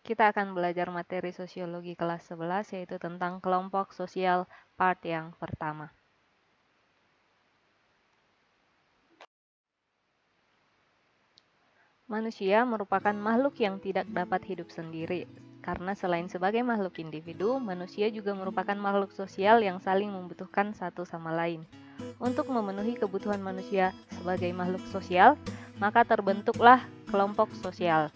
Kita akan belajar materi sosiologi kelas 11 yaitu tentang kelompok sosial part yang pertama. Manusia merupakan makhluk yang tidak dapat hidup sendiri. Karena selain sebagai makhluk individu, manusia juga merupakan makhluk sosial yang saling membutuhkan satu sama lain. Untuk memenuhi kebutuhan manusia sebagai makhluk sosial, maka terbentuklah kelompok sosial.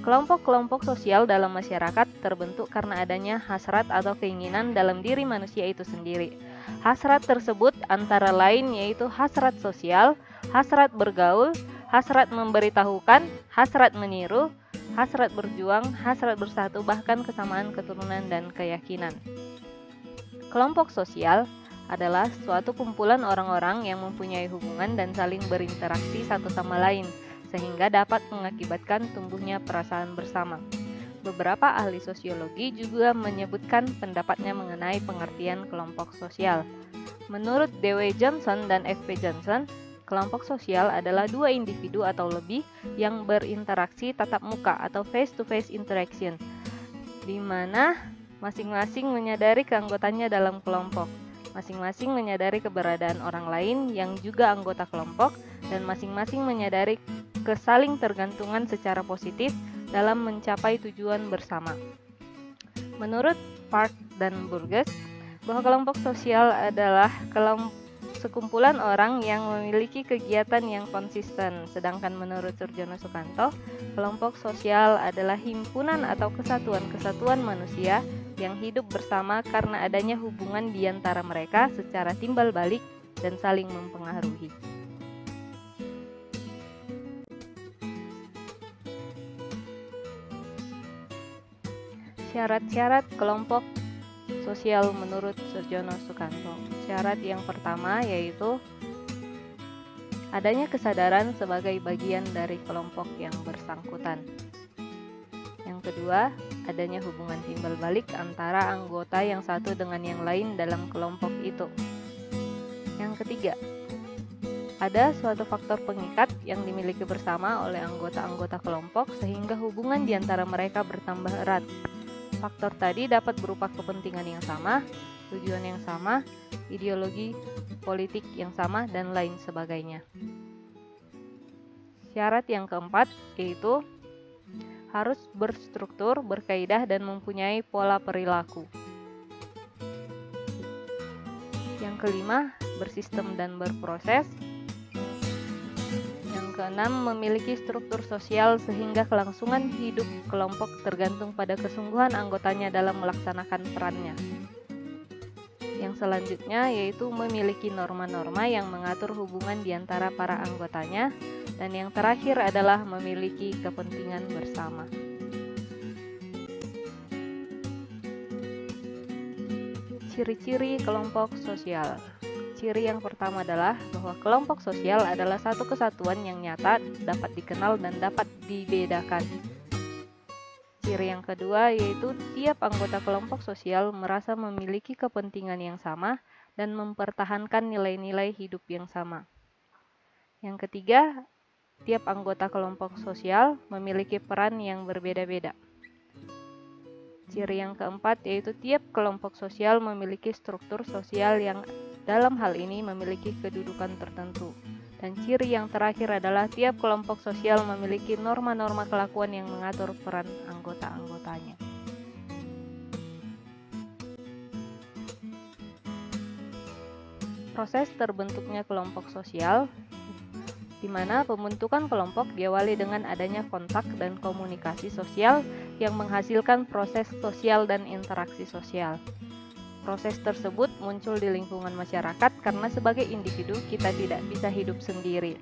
Kelompok-kelompok sosial dalam masyarakat terbentuk karena adanya hasrat atau keinginan dalam diri manusia itu sendiri. Hasrat tersebut antara lain yaitu hasrat sosial, hasrat bergaul, hasrat memberitahukan, hasrat meniru, hasrat berjuang, hasrat bersatu, bahkan kesamaan keturunan dan keyakinan. Kelompok sosial adalah suatu kumpulan orang-orang yang mempunyai hubungan dan saling berinteraksi satu sama lain, sehingga dapat mengakibatkan tumbuhnya perasaan bersama. Beberapa ahli sosiologi juga menyebutkan pendapatnya mengenai pengertian kelompok sosial. Menurut D.W. Johnson dan F.P. Johnson, kelompok sosial adalah dua individu atau lebih yang berinteraksi tatap muka atau face-to-face interaction, di mana masing-masing menyadari keanggotaannya dalam kelompok. Masing-masing menyadari keberadaan orang lain yang juga anggota kelompok, dan masing-masing menyadari kesaling tergantungan secara positif dalam mencapai tujuan bersama. Menurut Park dan Burgess, bahwa kelompok sosial adalah sekumpulan orang yang memiliki kegiatan yang konsisten. Sedangkan menurut Surjono Sukanto, kelompok sosial adalah himpunan atau kesatuan-kesatuan manusia yang hidup bersama karena adanya hubungan di antara mereka secara timbal balik dan saling mempengaruhi. Syarat-syarat kelompok sosial menurut Surjono Sukanto. Syarat yang pertama yaitu adanya kesadaran sebagai bagian dari kelompok yang bersangkutan. Yang kedua, adanya hubungan timbal balik antara anggota yang satu dengan yang lain dalam kelompok itu. Yang ketiga, ada suatu faktor pengikat yang dimiliki bersama oleh anggota-anggota kelompok sehingga hubungan di antara mereka bertambah erat. Faktor tadi dapat berupa kepentingan yang sama, tujuan yang sama, ideologi politik yang sama, dan lain sebagainya. Syarat yang keempat yaitu harus berstruktur, berkaidah, dan mempunyai pola perilaku. Yang kelima, bersistem dan berproses. Yang keenam, memiliki struktur sosial sehingga kelangsungan hidup kelompok tergantung pada kesungguhan anggotanya dalam melaksanakan perannya. Yang selanjutnya yaitu memiliki norma-norma yang mengatur hubungan di antara para anggotanya. Dan yang terakhir adalah memiliki kepentingan bersama. Ciri-ciri kelompok sosial. Ciri yang pertama adalah bahwa kelompok sosial adalah satu kesatuan yang nyata, dapat dikenal dan dapat dibedakan. Ciri yang kedua yaitu tiap anggota kelompok sosial merasa memiliki kepentingan yang sama dan mempertahankan nilai-nilai hidup yang sama. Yang ketiga, tiap anggota kelompok sosial memiliki peran yang berbeda-beda. Ciri yang keempat yaitu tiap kelompok sosial memiliki struktur sosial yang dalam hal ini memiliki kedudukan tertentu. Dan ciri yang terakhir adalah tiap kelompok sosial memiliki norma-norma kelakuan yang mengatur peran anggota-anggotanya. Proses terbentuknya kelompok sosial, di mana pembentukan kelompok diawali dengan adanya kontak dan komunikasi sosial yang menghasilkan proses sosial dan interaksi sosial. Proses tersebut muncul di lingkungan masyarakat karena sebagai individu kita tidak bisa hidup sendiri.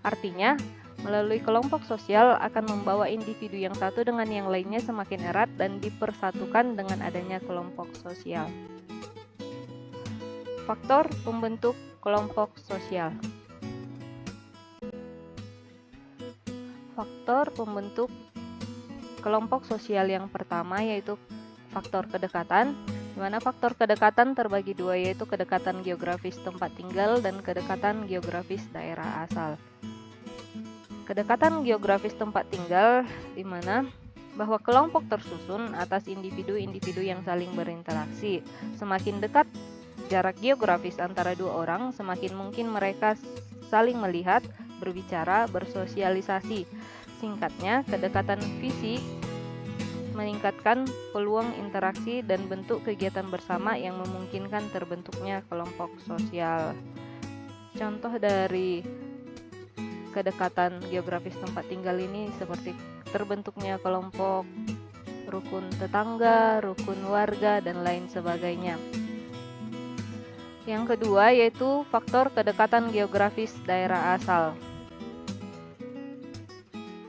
Artinya, melalui kelompok sosial akan membawa individu yang satu dengan yang lainnya semakin erat dan dipersatukan dengan adanya kelompok sosial. Faktor pembentuk kelompok sosial. Faktor pembentuk kelompok sosial yang pertama yaitu faktor kedekatan, di mana faktor kedekatan terbagi dua yaitu kedekatan geografis tempat tinggal dan kedekatan geografis daerah asal. Kedekatan geografis tempat tinggal di mana bahwa kelompok tersusun atas individu-individu yang saling berinteraksi. Semakin dekat jarak geografis antara dua orang, semakin mungkin mereka saling melihat, berbicara, bersosialisasi. Singkatnya, kedekatan fisik meningkatkan peluang interaksi dan bentuk kegiatan bersama yang memungkinkan terbentuknya kelompok sosial. Contoh dari kedekatan geografis tempat tinggal ini seperti terbentuknya kelompok, rukun tetangga, rukun warga, dan lain sebagainya. Yang kedua yaitu faktor kedekatan geografis daerah asal.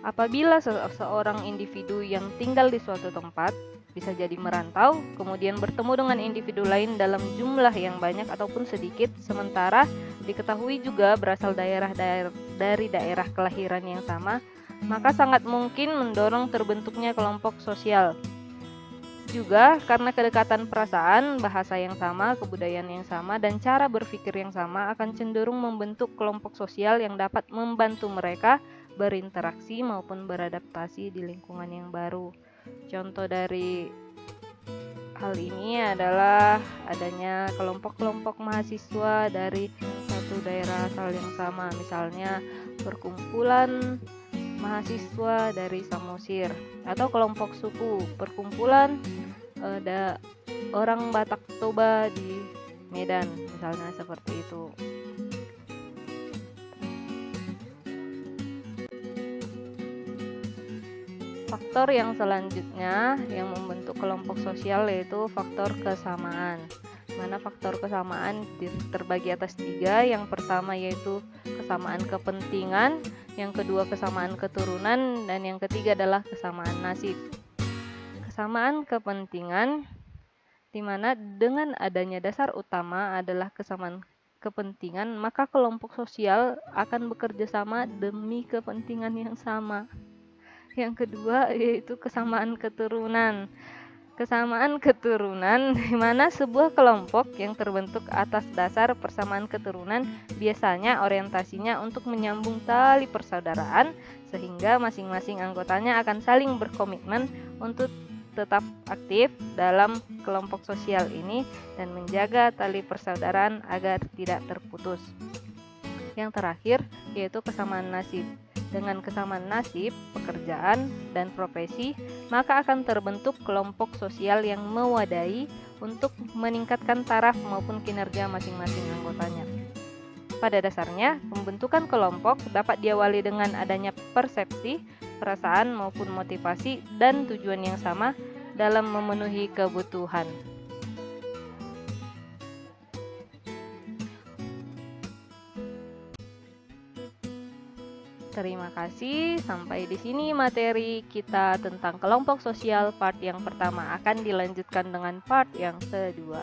Apabila seorang individu yang tinggal di suatu tempat, bisa jadi merantau, kemudian bertemu dengan individu lain dalam jumlah yang banyak ataupun sedikit, sementara diketahui juga berasal dari daerah kelahiran yang sama, maka sangat mungkin mendorong terbentuknya kelompok sosial. Juga karena kedekatan perasaan, bahasa yang sama, kebudayaan yang sama, dan cara berpikir yang sama akan cenderung membentuk kelompok sosial yang dapat membantu mereka berinteraksi maupun beradaptasi di lingkungan yang baru. Contoh dari hal ini adalah adanya kelompok-kelompok mahasiswa dari satu daerah asal yang sama, misalnya perkumpulan mahasiswa dari Samosir, atau kelompok suku, perkumpulan orang Batak Toba di Medan, misalnya seperti itu. Faktor yang selanjutnya yang membentuk kelompok sosial yaitu faktor kesamaan. Mana faktor kesamaan terbagi atas 3. Yang pertama yaitu kesamaan kepentingan, yang kedua kesamaan keturunan, dan yang ketiga adalah kesamaan nasib. Kesamaan kepentingan, di mana dengan adanya dasar utama adalah kesamaan kepentingan, maka kelompok sosial akan bekerja sama demi kepentingan yang sama. Yang kedua yaitu kesamaan keturunan. Kesamaan keturunan, di mana sebuah kelompok yang terbentuk atas dasar persamaan keturunan biasanya orientasinya untuk menyambung tali persaudaraan, sehingga masing-masing anggotanya akan saling berkomitmen untuk tetap aktif dalam kelompok sosial ini dan menjaga tali persaudaraan agar tidak terputus. Yang terakhir yaitu kesamaan nasib. Dengan kesamaan nasib, pekerjaan, dan profesi, maka akan terbentuk kelompok sosial yang mewadai untuk meningkatkan taraf maupun kinerja masing-masing anggotanya. Pada dasarnya, pembentukan kelompok dapat diawali dengan adanya persepsi, perasaan maupun motivasi dan tujuan yang sama dalam memenuhi kebutuhan. Terima kasih, sampai di sini materi kita tentang kelompok sosial part yang pertama. Akan dilanjutkan dengan part yang kedua.